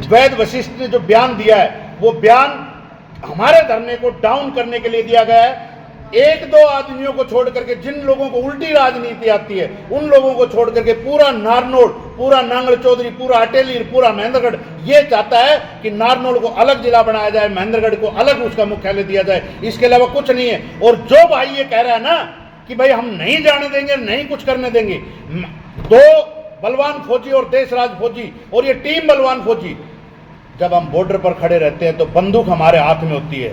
वैद वशिष्ठ ने जो बयान दिया है वो बयान हमारे धरने को डाउन करने के लिए दिया गया है। एक दो आदमियों को छोड़ करके, जिन लोगों को उल्टी राजनीति आती है उन लोगों को छोड़ करके पूरा नारनौल, पूरा नांगल चौधरी, पूरा अटेली, पूरा महेंद्रगढ़ ये चाहता है कि नारनौल को अलग जिला बनाया जाए, महेंद्रगढ़ को अलग उसका मुख्यालय दिया जाए, इसके अलावा कुछ नहीं है। और जो भाई ये कह रहा है ना कि भाई हम नहीं जाने देंगे, नहीं कुछ करने देंगे, दो बलवान फौजी और देशराज फौजी और ये टीम बलवान फौजी, जब हम बॉर्डर पर खड़े रहते हैं तो बंदूक हमारे हाथ में होती है।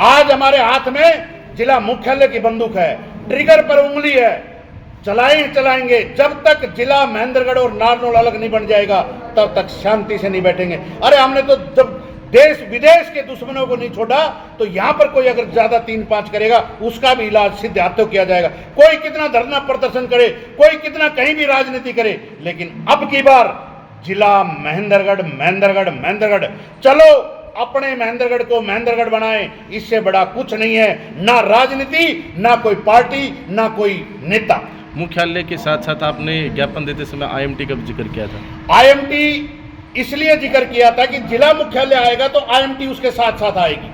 आज हमारे हाथ में जिला मुख्यालय की बंदूक है, ट्रिगर पर उंगली है, चलाएंगे। जब तक जिला महेंद्रगढ़ और नारनौल अलग नहीं बन जाएगा तब तक शांति से नहीं बैठेंगे। अरे हमने तो जब देश विदेश के दुश्मनों को नहीं छोड़ा तो यहां पर कोई अगर ज्यादा 3-5 करेगा उसका भी इलाज सीधे हाथों किया जाएगा। कोई कितना धरना प्रदर्शन करे, कोई कितना कहीं भी राजनीति करे, लेकिन अब की बार जिला महेंद्रगढ़ चलो अपने महेंद्रगढ़ को महेंद्रगढ़ बनाएं, इससे बड़ा कुछ नहीं है। ना राजनीति, ना कोई पार्टी, ना कोई नेता। मुख्यालय के साथ साथ आपने ज्ञापन देते समय आईएमटी का जिक्र किया था। आईएमटी इसलिए जिक्र किया था कि जिला मुख्यालय आएगा तो आईएमटी उसके साथ साथ आएगी।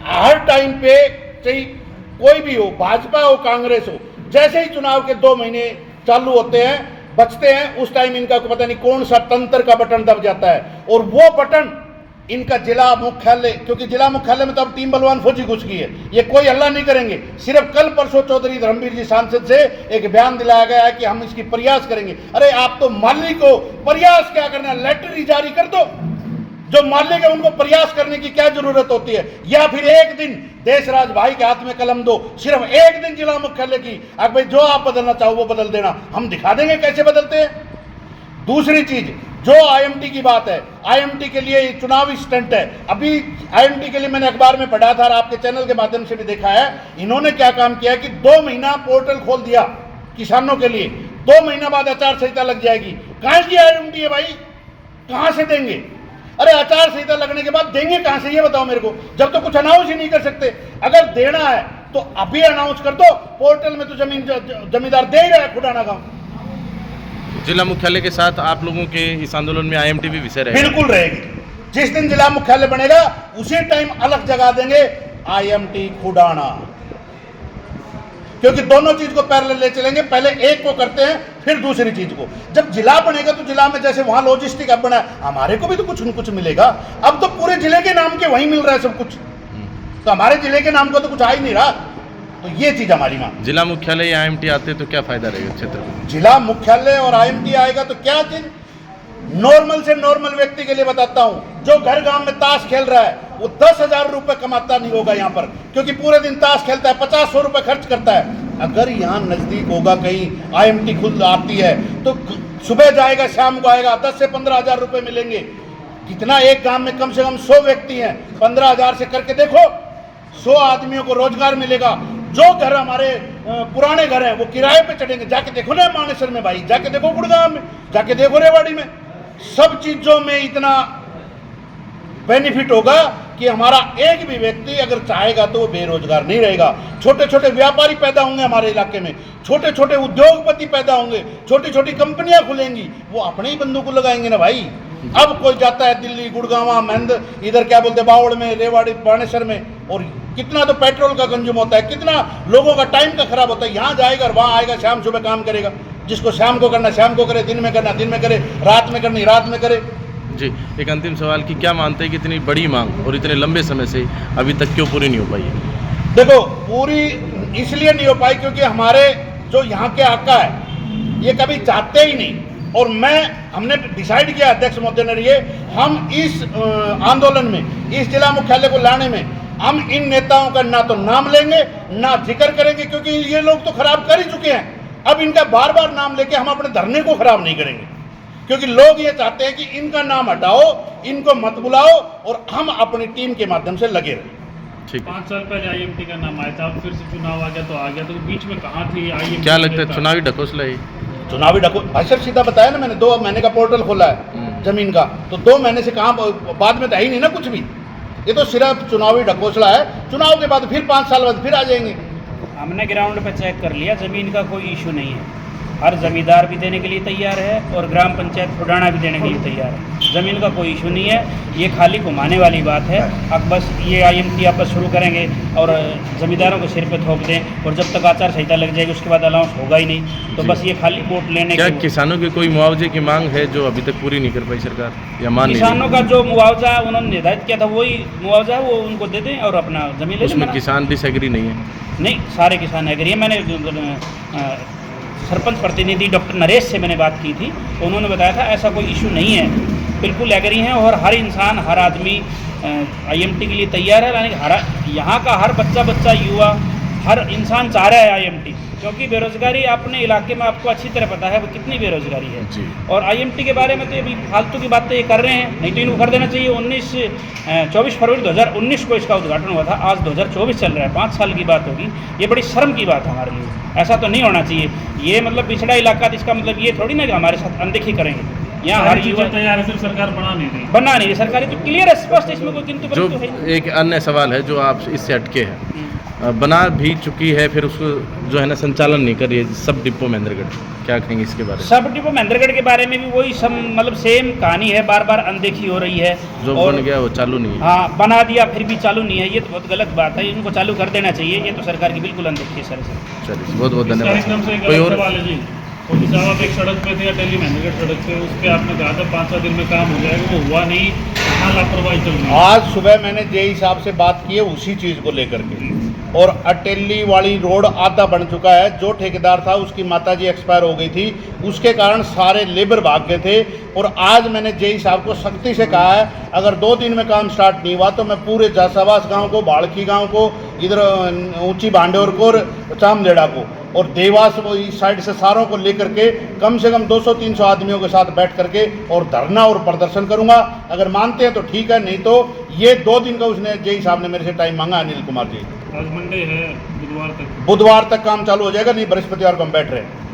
हर टाइम पे चाहे कोई भी हो, भाजपा हो, कांग्रेस हो, जैसे ही चुनाव के 2 महीने चालू होते हैं, बचते हैं, उस टाइम इनका पता नहीं कौन सा तंत्र का बटन दब जाता है और वो बटन इनका जिला मुख्यालय, क्योंकि जिला मुख्यालय में तो अब टीम बलवान फौजी घुस गई है, ये कोई हल्ला नहीं करेंगे। सिर्फ कल परसों चौधरी धर्मवीर जी सांसद से एक बयान दिलाया गया है कि हम इसकी प्रयास करेंगे। अरे आप तो मालिक को प्रयास क्या करना, लेटर ही जारी कर दो। जो मालिक है उनको प्रयास करने की क्या जरूरत होती है? या फिर एक दिन देशराज भाई के हाथ में कलम दो, सिर्फ एक दिन जिला मुख्यालय की, अब भाई जो आप बदलना चाहो वो बदल देना, हम दिखा देंगे कैसे बदलते हैं। दूसरी चीज, जो आईएमटी की बात है, आईएमटी के लिए चुनावी स्टंट है। अभी आईएमटी के लिए मैंने अखबार में पढ़ा था और आपके चैनल के माध्यम से भी देखा है, इन्होंने क्या काम किया कि 2 महीना पोर्टल खोल दिया किसानों के लिए, 2 महीना बाद आचार संहिता लग जाएगी। कहां की आईएमटी है भाई, कहां से देंगे? अरे आचार संहिता लगने के बाद देंगे कहां से, ये बताओ मेरे को, जब तो कुछ अनाउंस ही नहीं कर सकते। अगर देना है तो अभी अनाउंस कर दो, पोर्टल में तो जमींदार दे ही रहा है खुडाना गांव। जिला मुख्यालय के साथ आप लोगों के इस आंदोलन में आईएमटी भी विषय रहेगा? बिल्कुल रहेगी। जिस दिन जिला मुख्यालय बनेगा उसी टाइम अलग जगह देंगे आईएमटी खुडाना, क्योंकि दोनों चीज को पैरेलल ले चलेंगे। पहले एक को करते हैं फिर दूसरी चीज को। जब जिला बनेगा तो जिला में जैसे वहां लॉजिस्टिक अब बना, हमारे को भी तो कुछ न कुछ मिलेगा। अब तो पूरे जिले के नाम के वहीं मिल रहा है सब कुछ, तो हमारे जिले के नाम को तो कुछ आ ही नहीं रहा। तो ये चीज हमारी मांग। जिला मुख्यालय या आईएमटी आते तो क्या फायदा रहेगा क्षेत्र को? जिला मुख्यालय और आईएमटी आएगा तो क्या चीज, नॉर्मल से नॉर्मल व्यक्ति के लिए बताता हूं, जो घर गांव में ताश खेल रहा है वो 10,000 रुपए कमाता नहीं होगा यहाँ पर, क्योंकि पूरे दिन ताश खेलता है, 50-100 रुपए खर्च करता है। अगर यहाँ नजदीक होगा कहीं आईएमटी खुद आती है तो सुबह जाएगा शाम को आएगा, 10 से 15,000 रुपए मिलेंगे। कितना, एक गांव में कम से कम 100 व्यक्ति हैं, 15,000 से करके देखो, 100 आदमियों को रोजगार मिलेगा। जो घर हमारे पुराने घर हैं वो किराए पे चढ़ेंगे। जाके देखो ना मानेसर में भाई, जाके देखो गुड़गांव में, जाके देखो रेवाड़ी में, सब चीजों में इतना बेनिफिट होगा कि हमारा एक भी व्यक्ति अगर चाहेगा तो वो बेरोजगार नहीं रहेगा। छोटे छोटे व्यापारी पैदा होंगे हमारे इलाके में, छोटे छोटे उद्योगपति पैदा होंगे, छोटी छोटी कंपनियां खुलेंगी, वो अपने ही बंदों को लगाएंगे ना भाई। अब कोई जाता है दिल्ली, गुड़गांव, महेंद्र, इधर क्या बोलते हैं, बावड़ में, रेवाड़ी, बानेसर में, और कितना तो पेट्रोल का कंज्यूम होता है, कितना लोगों का टाइम का खराब होता है। यहाँ जाएगा और वहाँ आएगा, शाम सुबह काम करेगा। जिसको शाम को करना शाम को करे, दिन में करना दिन में करे, रात में करनी रात में करे। जी, एक अंतिम सवाल कि क्या मानते हैं कि इतनी बड़ी मांग और इतने लंबे समय से अभी तक क्यों पूरी नहीं हो पाई है? देखो, पूरी इसलिए नहीं हो पाई क्योंकि हमारे जो यहाँ के आका है ये कभी चाहते ही नहीं। और हमने डिसाइड किया अध्यक्ष महोदय ने, ये हम इस आंदोलन में, इस जिला मुख्यालय को लाने में हम इन नेताओं का ना तो नाम लेंगे ना जिक्र करेंगे, क्योंकि ये लोग तो खराब कर ही चुके हैं। अब इनका बार बार नाम लेके हम अपने धरने को खराब नहीं करेंगे, क्योंकि लोग ये चाहते हैं कि इनका नाम हटाओ, इनको मत बुलाओ और हम अपनी टीम के माध्यम से लगे रहे। ठीक, 5 साल पहले आईएमटी का नाम आया था, अब फिर से चुनाव आ गया तो आ गया, तो बीच में कहाँ थी आईएमटी? क्या लगता है चुनावी ढकोसला है? चुनावी भाई साहब सीधा बताया ना मैंने, 2 महीने का पोर्टल खोला है जमीन का, तो 2 महीने से कहाँ, बाद में तो है ही नहीं ना कुछ भी। ये तो सिर्फ चुनावी ढकोसला है। चुनाव के बाद फिर 5 साल बाद फिर आ जाएंगे। हमने ग्राउंड पे चेक कर लिया, जमीन का कोई इशू नहीं है। हर जमींदार भी देने के लिए तैयार है और ग्राम पंचायत खुडाना भी देने के लिए तैयार है। ज़मीन का कोई इशू नहीं है, ये खाली घुमाने वाली बात है। अब बस ये IMT आप बस शुरू करेंगे और ज़मींदारों के सिर पे थोप दें और जब तक आचार संहिता लग जाएगी उसके बाद अलाउंस होगा ही नहीं, तो बस ये खाली वोट लेने क्या के। किसानों की कोई मुआवजे की मांग है जो अभी तक पूरी नहीं कर पाई सरकार, या मान नहीं किसानों का जो मुआवजा उन्होंने निर्धारित किया था वही मुआवजा है, वो उनको दे दें और अपना ज़मीन ले लें। उसमें किसान डिसएग्री नहीं है? नहीं, सारे किसान एग्री हैं। मैंने सरपंच प्रतिनिधि डॉक्टर नरेश से मैंने बात की थी, तो उन्होंने बताया था ऐसा कोई इशू नहीं है, बिल्कुल एग्री हैं और हर इंसान हर आदमी IMT के लिए तैयार है। यानी हर यहाँ का हर बच्चा युवा हर इंसान चाह रहा है IMT, क्योंकि बेरोजगारी अपने इलाके में आपको अच्छी तरह पता है वो कितनी बेरोजगारी है जी। और IMT के बारे में तो अभी फालतू की बातें ये कर रहे हैं, नहीं तो इनको कर देना चाहिए। 24 फरवरी 2019 को इसका उद्घाटन हुआ था, आज 2024 चल रहा है, 5 साल की बात होगी। ये बड़ी शर्म की बात है हमारे लिए, ऐसा तो नहीं होना चाहिए। ये मतलब पिछड़ा इलाका, इसका मतलब ये थोड़ी ना कि हमारे साथ अनदेखी करेंगे। यहाँ हर युवा तैयार है, सिर्फ सरकार बना नहीं रही। बना नहीं रही सरकारी, तो क्लियर है, स्पष्ट, इसमें कोई किंतु जो परंतु है। एक अन्य सवाल है जो आप इससे हटके है, बना भी चुकी है फिर उसको जो है ना संचालन नहीं कर रही है सब डिपो महेंद्रगढ़, क्या कहेंगे इसके बारे में? सब डिपो महेंद्रगढ़ के बारे में भी वही सब मतलब सेम कहानी है, बार बार अनदेखी हो रही है। जो और बन गया वो चालू नहीं है। हाँ, बना दिया फिर भी चालू नहीं है, ये तो बहुत गलत बात है, इनको चालू कर देना चाहिए। ये तो सरकार की बिल्कुल अनदेखी है सर से। चलिए बहुत बहुत इस कार्यक्रम से धन्यवाद। एक कोई अलग और? सवाल है जी, मोदी साहब आप एक सड़क पे थे या दिल्ली महेंद्रगढ़ सड़क पे, उस पर आपने कहा था 5-7 दिन में काम हो जाएगा, वो हुआ नहीं, कहाँ लापरवाही चल रही है? आज सुबह मैंने जेई साहब से बात की है उसी चीज़ को लेकर के, और अटेली वाली रोड आधा बन चुका है। जो ठेकेदार था उसकी माताजी एक्सपायर हो गई थी, उसके कारण सारे लेबर भाग गए थे। और आज मैंने जेई साहब को सख्ती से कहा है अगर 2 दिन में काम स्टार्ट नहीं हुआ तो मैं पूरे जासावास गांव को, बाड़की गांव को, इधर ऊंची भांडेर को और चामदेड़ा को और देवास को, इस साइड से सारों को लेकर के कम से कम 200-300 आदमियों के साथ बैठ करके और धरना और प्रदर्शन करूंगा। अगर मानते हैं तो ठीक है, नहीं तो ये 2 दिन का उसने जेई साहब ने मेरे से टाइम मांगा। अनिल कुमार जी, आज मंडे है, बुधवार तक बुधवार तक काम चालू हो जाएगा, नहीं बृहस्पतिवार को हम बैठ रहे हैं।